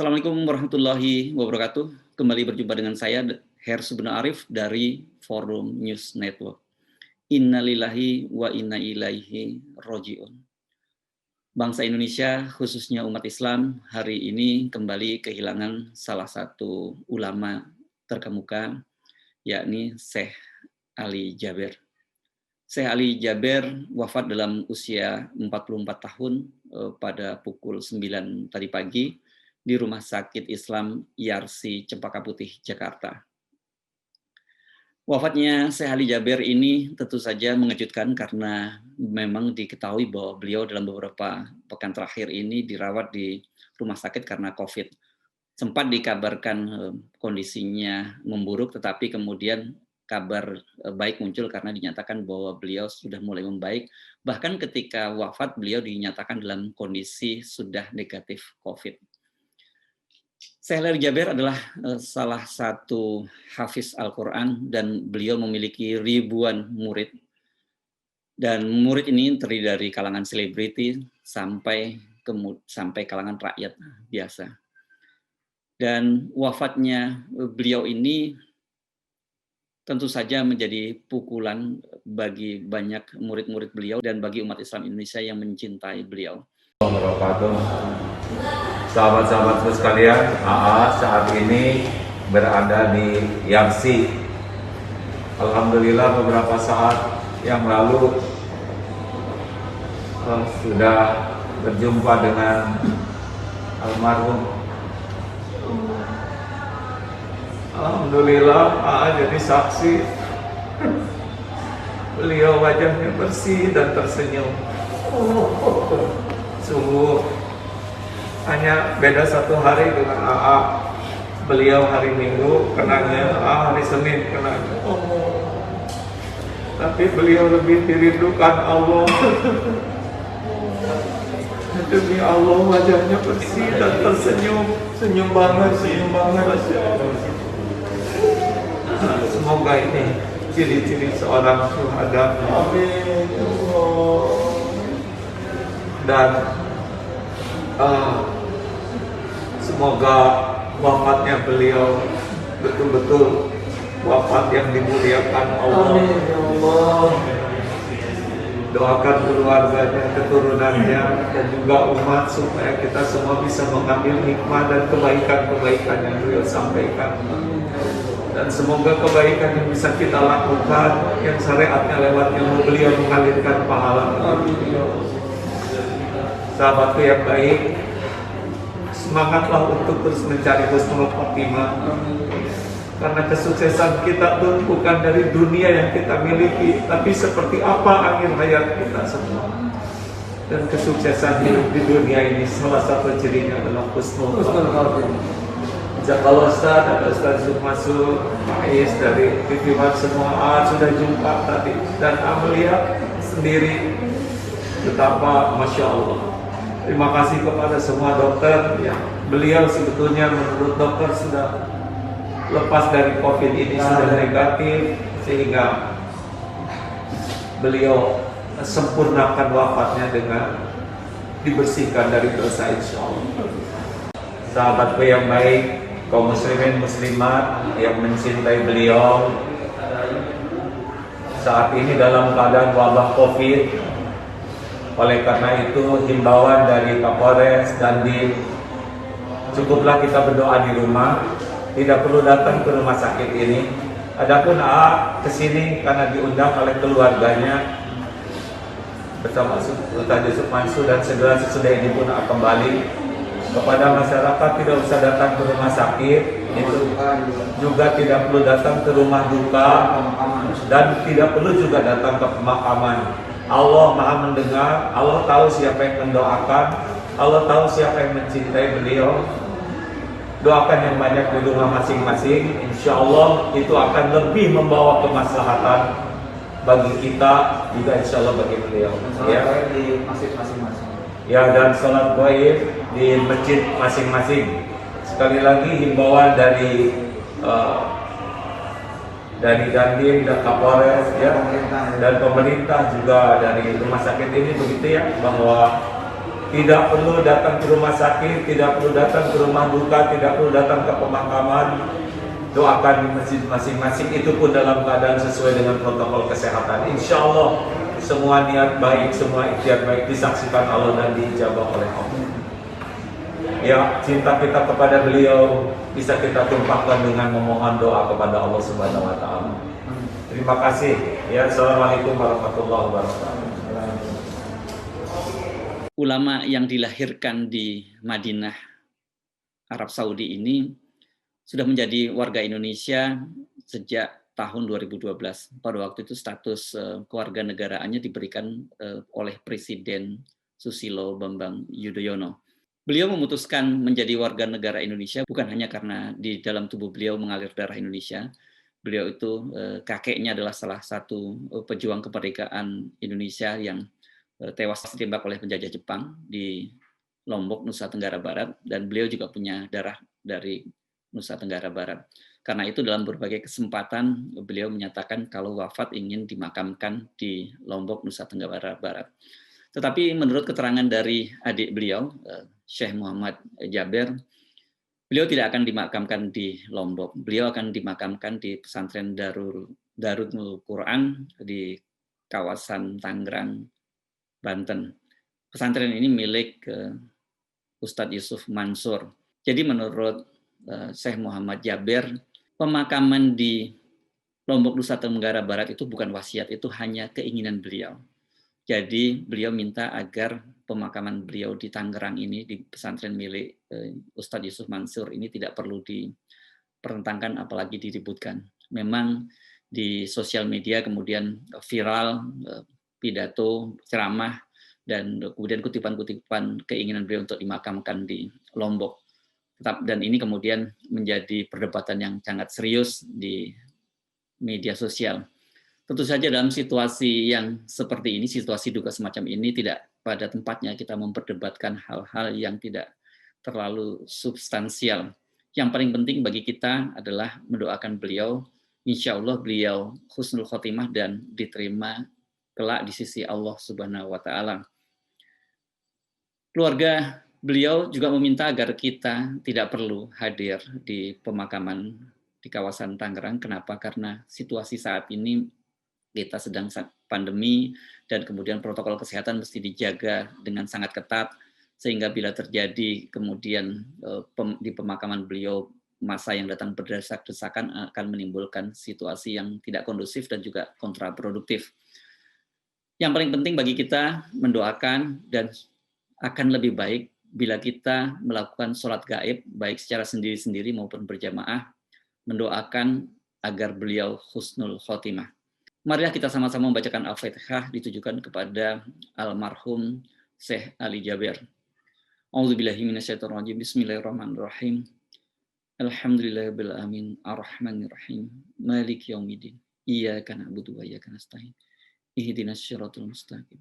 Assalamualaikum warahmatullahi wabarakatuh. Kembali berjumpa dengan saya, Hersy bin Arif dari Forum News Network. Innalillahi wa inna ilaihi roji'un. Bangsa Indonesia, khususnya umat Islam, hari ini kembali kehilangan salah satu ulama terkemuka, yakni Syekh Ali Jaber. Syekh Ali Jaber wafat dalam usia 44 tahun pada pukul 9 tadi pagi di Rumah Sakit Islam Yarsi Cempaka Putih, Jakarta. Wafatnya Syekh Ali Jaber ini tentu saja mengejutkan karena memang diketahui bahwa beliau dalam beberapa pekan terakhir ini dirawat di rumah sakit karena COVID. Sempat dikabarkan kondisinya memburuk, tetapi kemudian kabar baik muncul karena dinyatakan bahwa beliau sudah mulai membaik. Bahkan ketika wafat beliau dinyatakan dalam kondisi sudah negatif COVID. Syekh Ali Jaber adalah salah satu hafiz Al-Quran dan beliau memiliki ribuan murid. Dan murid ini terdiri dari kalangan selebriti sampai kalangan rakyat biasa. Dan wafatnya beliau ini tentu saja menjadi pukulan bagi banyak murid-murid beliau dan bagi umat Islam Indonesia yang mencintai beliau. Sahabat-sahabatku sekalian, AA saat ini berada di Yarsi. Alhamdulillah beberapa saat yang lalu sudah berjumpa dengan almarhum. Alhamdulillah AA jadi saksi. Beliau wajahnya bersih dan tersenyum. Sungguh hanya beda satu hari dengan AA. Beliau hari Minggu kenanya, AA hari Senin kenanya. Tapi beliau lebih dirindukan Allah. Demi Allah wajahnya bersih dan tersenyum. Senyum banget. Semoga ini ciri-ciri seorang syuhada. Amin. Dan semoga wafatnya beliau betul-betul wafat yang dimuliakan Allah. Amin, ya Allah. Doakan keluarganya, keturunannya, dan juga umat supaya kita semua bisa mengambil hikmah dan kebaikan-kebaikan yang beliau sampaikan. Dan semoga kebaikan yang bisa kita lakukan, yang syariatnya lewat ilmu beliau mengalirkan pahala. Amin. Sahabatku yang baik, semangatlah untuk terus mencari husnul khotimah. Karena kesuksesan kita itu bukan dari dunia yang kita miliki, tapi seperti apa akhir hayat kita semua. Dan kesuksesan hidup di dunia ini salah satu cirinya adalah husnul khotimah. Kalau Ustaz, ada Ustaz Zukmasu, Ais dari TV One semua sudah jumpa tadi, dan melihat sendiri betapa Masya Allah. Terima kasih kepada semua dokter yang beliau sebetulnya menurut dokter sudah lepas dari COVID ini, sudah negatif, sehingga beliau sempurnakan wafatnya dengan dibersihkan dari dosa, insya Allah. Sahabatku yang baik, kaum muslimin muslimat yang mencintai beliau, saat ini dalam keadaan wabah COVID. Oleh karena itu himbauan dari Kapolres dan Dandim, cukuplah kita berdoa di rumah, tidak perlu datang ke rumah sakit ini. Adapun AA kesini karena diundang oleh keluarganya bersama Ustaz Yusuf Mansur, dan segera sesudah ini pun AA kembali kepada masyarakat tidak usah datang ke rumah sakit, itu juga tidak perlu datang ke rumah duka, dan tidak perlu juga datang ke pemakaman. Allah Maha mendengar, Allah tahu siapa yang mendoakan, Allah tahu siapa yang mencintai beliau. Doakan yang banyak di rumah masing-masing, insya Allah itu akan lebih membawa kemaslahatan bagi kita, juga insya Allah bagi beliau. Ya, di masjid masing-masing. Ya, dan sholat gaib di masjid masing-masing. Sekali lagi himbauan dari Dandim dan Kapolres, ya, dan pemerintah juga dari rumah sakit ini begitu ya, bahwa Tidak perlu datang ke rumah sakit, tidak perlu datang ke rumah duka, tidak perlu datang ke pemakaman. Doakan di masjid masing-masing, itu pun dalam keadaan sesuai dengan protokol kesehatan. Insya Allah semua niat baik, semua ikhtiar baik disaksikan Allah dan diijabah oleh Allah. Ya, cinta kita kepada beliau bisa kita tumpahkan dengan memohon doa kepada Allah Subhanahu wa taala. Terima kasih. Ya, assalamualaikum warahmatullahi wabarakatuh. Ulama yang dilahirkan di Madinah, Arab Saudi ini sudah menjadi warga Indonesia sejak tahun 2012. Pada waktu itu status kewarganegaraannya diberikan oleh Presiden Susilo Bambang Yudhoyono. Beliau memutuskan menjadi warga negara Indonesia bukan hanya karena di dalam tubuh beliau mengalir darah Indonesia. Beliau itu kakeknya adalah salah satu pejuang kemerdekaan Indonesia yang tewas ditembak oleh penjajah Jepang di Lombok, Nusa Tenggara Barat, dan beliau juga punya darah dari Nusa Tenggara Barat. Karena itu dalam berbagai kesempatan beliau menyatakan kalau wafat ingin dimakamkan di Lombok, Nusa Tenggara Barat. Tetapi menurut keterangan dari adik beliau, Syekh Muhammad Jaber, beliau tidak akan dimakamkan di Lombok. Beliau akan dimakamkan di pesantren Darul Quran di kawasan Tangerang, Banten. Pesantren ini milik Ustadz Yusuf Mansur. Jadi menurut Syekh Muhammad Jaber, pemakaman di Lombok Nusa Tenggara Barat itu bukan wasiat, itu hanya keinginan beliau. Jadi beliau minta agar pemakaman beliau di Tangerang ini, di pesantren milik Ustadz Yusuf Mansur ini tidak perlu dipertentangkan apalagi diributkan. Memang di sosial media kemudian viral pidato, ceramah, dan kemudian kutipan-kutipan keinginan beliau untuk dimakamkan di Lombok. Dan ini kemudian menjadi perdebatan yang sangat serius di media sosial. Tentu saja dalam situasi yang seperti ini, situasi duka semacam ini, tidak pada tempatnya kita memperdebatkan hal-hal yang tidak terlalu substansial. Yang paling penting bagi kita adalah mendoakan beliau, insya Allah beliau husnul khotimah dan diterima kelak di sisi Allah Subhanahu wa taala. Keluarga beliau juga meminta agar kita tidak perlu hadir di pemakaman di kawasan Tangerang. Kenapa? Karena situasi saat ini kita sedang pandemi dan kemudian protokol kesehatan mesti dijaga dengan sangat ketat, sehingga bila terjadi kemudian di pemakaman beliau masa yang datang berdesak-desakan akan menimbulkan situasi yang tidak kondusif dan juga kontraproduktif. Yang paling penting bagi kita mendoakan, dan akan lebih baik bila kita melakukan sholat gaib, baik secara sendiri-sendiri maupun berjamaah, mendoakan agar beliau husnul khotimah. Marilah kita sama-sama membacakan Al-Fatihah ditujukan kepada almarhum Syekh Ali Jaber. A'udzubillahi minasyaitonirrajim. Bismillahirrahmanirrahim. Alhamdulillahirabbil alamin, arrahmanirrahim, maliki yaumiddin. Iyyaka na'budu wa iyyaka nasta'in. Ihdinas siratal mustaqim.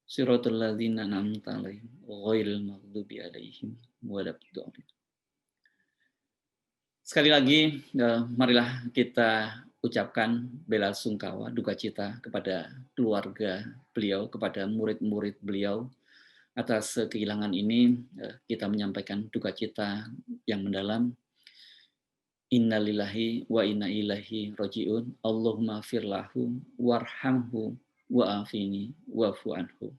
Siratal ladzina an'amta 'alaihim ghairil maghdubi 'alaihim waladdallin. Sekali lagi, marilah kita ucapkan bela sungkawa, duka cita kepada keluarga beliau, kepada murid-murid beliau atas kehilangan ini. Kita menyampaikan duka cita yang mendalam. Innalillahi wa inna ilaihi raji'un. Allahumma firlahu warhamhu wa'afini wa'fu anhu.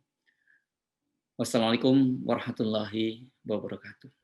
Wassalamualaikum warahmatullahi wabarakatuh.